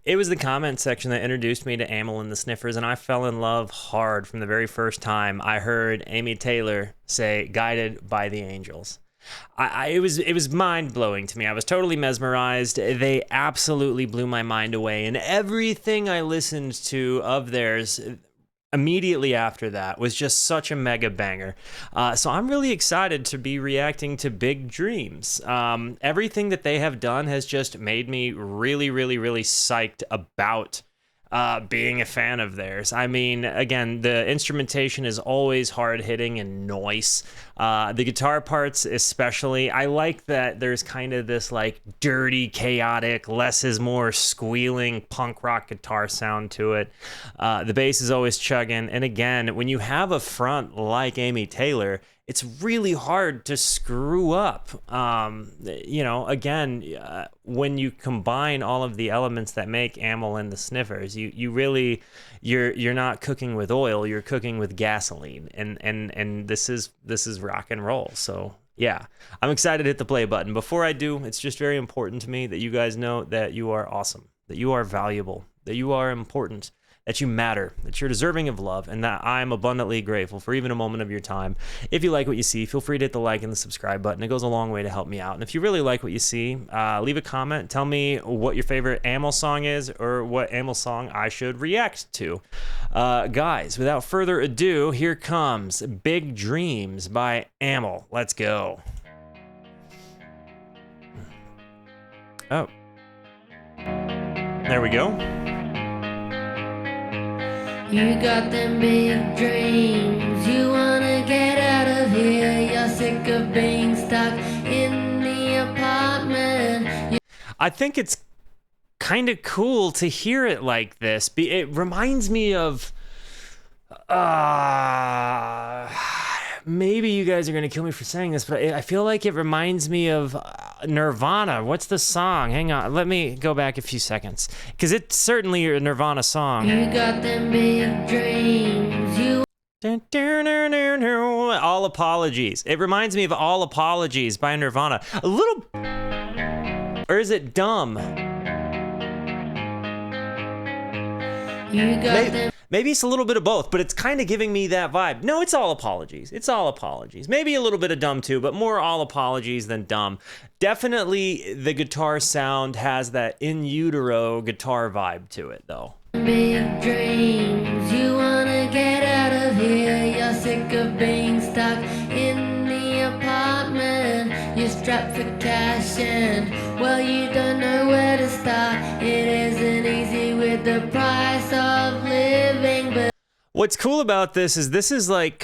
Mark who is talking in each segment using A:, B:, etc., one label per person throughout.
A: It was the comment section that introduced me to Amyl and the Sniffers, and I fell in love hard from the very first time I heard Amy Taylor say "Guided by the Angels." It was mind blowing to me. I was totally mesmerized. They absolutely blew my mind away, and everything I listened to of theirs immediately after that was just such a mega banger. So I'm really excited to be reacting to Big Dreams. Everything that they have done has just made me really, really, really psyched about being a fan of theirs. I mean, again, the instrumentation is always hard-hitting and noise. The guitar parts especially. I like that there's kind of this like dirty, chaotic, less is more squealing punk rock guitar sound to it. The bass is always chugging. And again, when you have a front like Amy Taylor, it's really hard to screw up. Again, when you combine all of the elements that make Amyl and the Sniffers, you're not cooking with oil, you're cooking with gasoline, and this is rock and roll. So yeah, I'm excited to hit the play button. Before I do, it's just very important to me that you guys know that you are awesome, that you are valuable, that you are important, that you matter, that you're deserving of love, and that I'm abundantly grateful for even a moment of your time. If you like what you see, feel free to hit the like and the subscribe button. It goes a long way to help me out. And if you really like what you see, leave a comment. Tell me what your favorite Amyl song is or what Amyl song I should react to. Guys, without further ado, here comes Big Dreams by Amyl. Let's go. Oh. There we go.
B: You got them big dreams, you wanna get out of here. You're sick of being stuck in the apartment.
A: I think it's kind of cool to hear it like this. It reminds me of maybe you guys are gonna kill me for saying this, but I feel like it reminds me of Nirvana. What's the song? Hang on, let me go back a few seconds, because it's certainly a Nirvana song.
B: You got them big dreams.
A: All Apologies. It reminds me of All Apologies by Nirvana. A little, or is it Dumb?
B: You got them.
A: Maybe it's a little bit of both, but it's kind of giving me that vibe. No, it's All Apologies. It's All Apologies. Maybe a little bit of Dumb too, but more All Apologies than Dumb. Definitely the guitar sound has that in utero guitar vibe to it though.
B: Big dreams, you wanna get out of here. You're sick of being stuck in the apartment. You're strapped for cash and, well, you don't know where to start. It isn't easy with the price of living, but
A: what's cool about this is like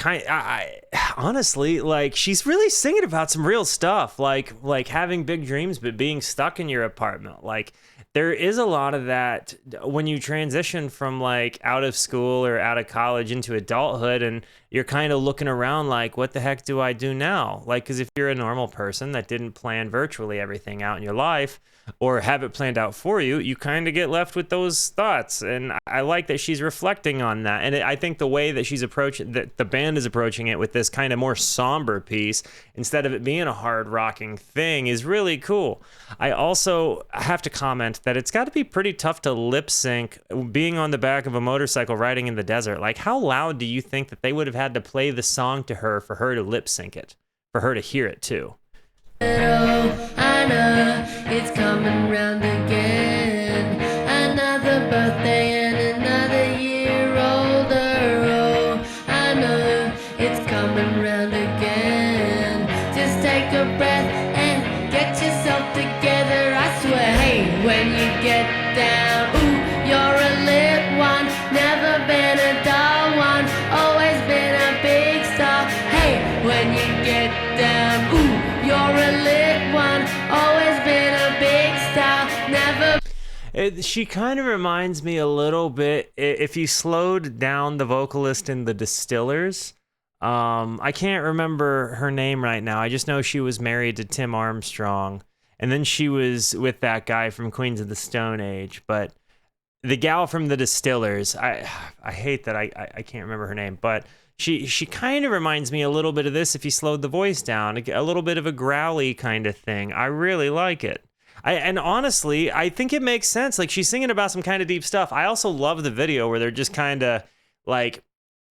A: honestly, like she's really singing about some real stuff, like having big dreams but being stuck in your apartment. Like there is a lot of that when you transition from like out of school or out of college into adulthood, and you're kind of looking around like, what the heck do I do now? Like, because if you're a normal person that didn't plan virtually everything out in your life or have it planned out for you, you kind of get left with those thoughts. And I like that she's reflecting on that. And I think the way that she's approaching, that the band is approaching it with this kind of more somber piece, instead of it being a hard rocking thing, is really cool. I also have to comment that it's got to be pretty tough to lip sync being on the back of a motorcycle riding in the desert. Like, how loud do you think that they would have had to play the song to her for her to lip sync it, for her to hear it too?
B: oh, I know it's coming round again. Another birthday and another year older. Oh, I know it's coming round again. Just take a breath and get yourself together. I swear, hey, when you get down, ooh, you're a lit one. Never been a dull one, always been a big star. Hey, when you get down, ooh, you're a lit one, always been a big star, never.
A: She kind of reminds me a little bit, if you slowed down the vocalist in the Distillers. I can't remember her name right now. I just know she was married to Tim Armstrong, and then she was with that guy from Queens of the Stone Age. But the gal from the Distillers, I hate that I can't remember her name, but she kind of reminds me a little bit of this if you slowed the voice down, a little bit of a growly kind of thing. I really like it. And honestly, I think it makes sense. Like, she's singing about some kind of deep stuff. I also love the video where they're just kind of like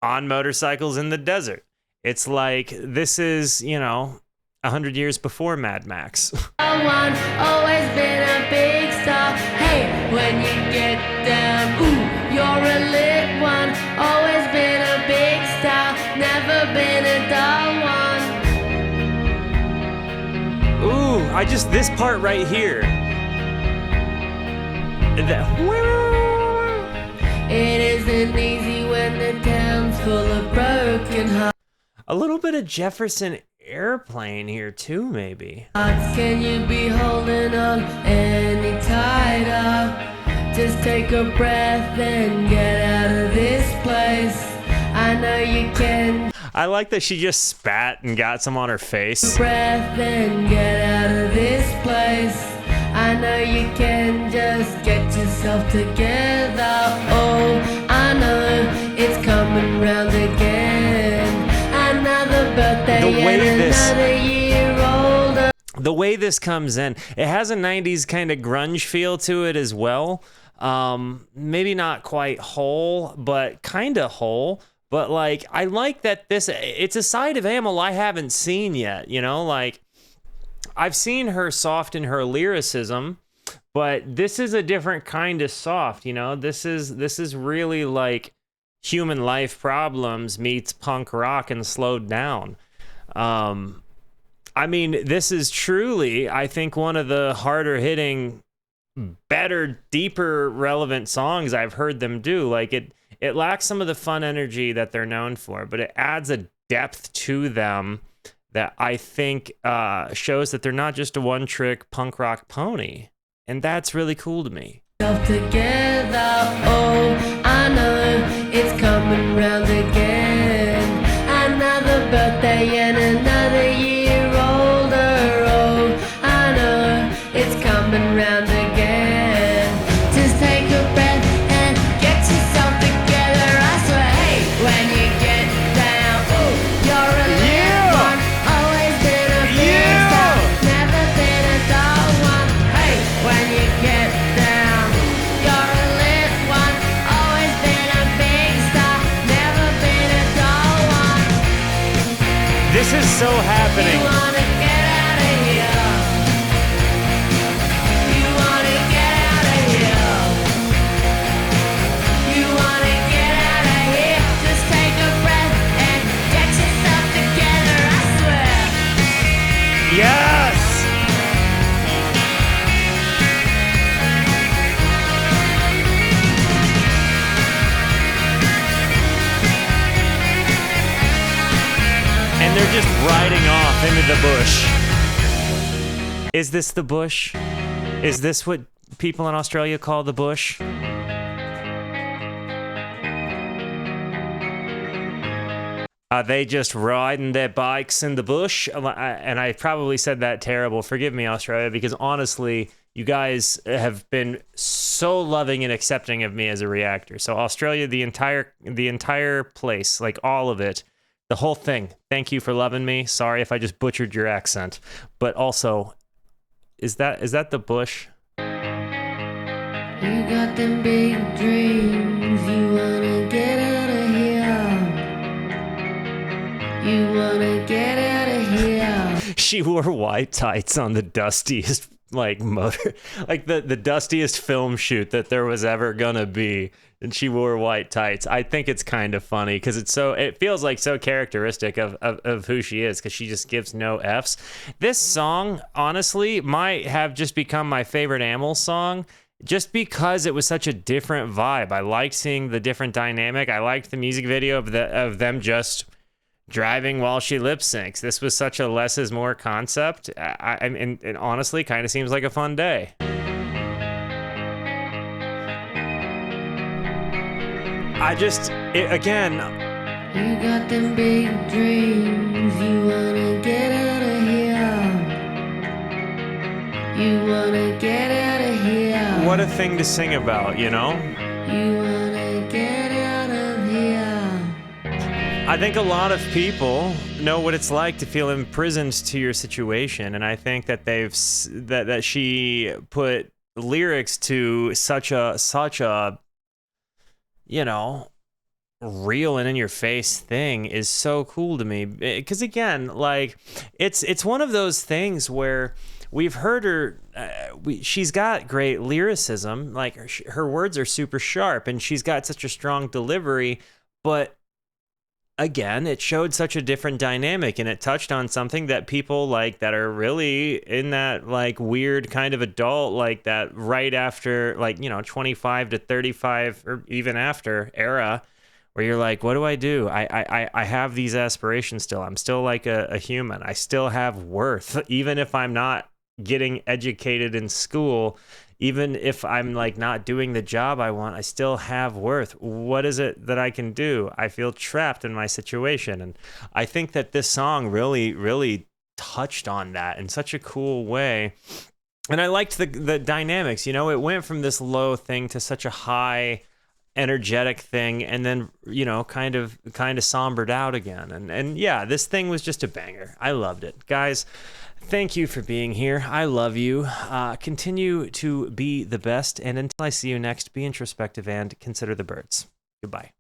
A: on motorcycles in the desert. It's like, this is, 100 years before Mad Max.
B: One, always been a big star. Hey, when you get down, ooh, you're a lit one. Always been a big star, never been a dull one.
A: Ooh, this part right here.
B: It isn't easy when the town's full of broken hearts.
A: A little bit of Jefferson Airplane here too, maybe.
B: Can you be holding on any tighter? Just take a breath and get out of this place. I know you can.
A: I like that she just spat and got some on her face.
B: Breath and get out of this place. I know you can, just get yourself together. Oh, I know it's coming round again. Another birthday and another year older.
A: The way this comes in, it has a 90s kind of grunge feel to it as well. Maybe not quite whole, but kind of whole. But like, I like that it's a side of Amyl I haven't seen yet, like I've seen her soft in her lyricism, but this is a different kind of soft, this is really like human life problems meets punk rock and slowed down. I mean, this is truly, I think, one of the harder hitting, better, deeper, relevant songs I've heard them do. Like it lacks some of the fun energy that they're known for, but it adds a depth to them that I think shows that they're not just a one-trick punk rock pony. And that's really cool to me.
B: Together, oh, I know it's coming round again. Another birthday and another year older. Oh, I know it's coming round again. Just take a breath and get yourself together. I swear, hey, when you get down, ooh, you're a lit one. Always been a big star, never been a dull one. Hey, when you get down, you're a lit one. Always been a big star, never been a dull one.
A: This is so happening.
B: You wanna get out of here. You wanna get out of here. You wanna get out of here. Just take a breath and get yourself together, I swear.
A: Yes! And they're just riding off into the bush. Is this the bush? Is this what people in Australia call the bush? Are they just riding their bikes in the bush? And I probably said that terrible. Forgive me, Australia, because honestly, you guys have been so loving and accepting of me as a reactor. So Australia, the entire place, like all of it, the whole thing. Thank you for loving me. Sorry if I just butchered your accent. But also, is that the bush?
B: You got them big dreams, you wanna get out of here. You wanna get out of here.
A: She wore white tights on the dustiest the dustiest film shoot that there was ever gonna be, and she wore white tights. I think it's kind of funny because it feels like so characteristic of who she is, because she just gives no F's. This song honestly might have just become my favorite Amyl song, just because it was such a different vibe. I liked seeing the different dynamic. I liked the music video of them just driving while she lip syncs. This was such a less is more concept. And honestly kind of seems like a fun day. Again.
B: You got them big dreams, you wanna get out of here. You wanna get out of here.
A: What a thing to sing about,
B: You wanna get out of here.
A: I think a lot of people know what it's like to feel imprisoned to your situation, and I think that that she put lyrics to such a you know, real and in your face thing is so cool to me, because again, like, it's one of those things where we've heard her, she's got great lyricism, like her words are super sharp and she's got such a strong delivery, but again, it showed such a different dynamic, and it touched on something that people like that are really in that like weird kind of adult, like that right after, like, 25 to 35 or even after era, where you're like, what do I do? I have these aspirations still. I'm still like a human. I still have worth, even if I'm not getting educated in school. Even if I'm like not doing the job I want, I still have worth. What is it that I can do? I feel trapped in my situation. And I think that this song really, really touched on that in such a cool way. And I liked the dynamics. It went from this low thing to such a high energetic thing, and then kind of sombered out again. And yeah, this thing was just a banger. I loved it, guys. Thank you for being here. I love you. Continue to be the best, and until I see you next, be introspective and consider the birds. Goodbye.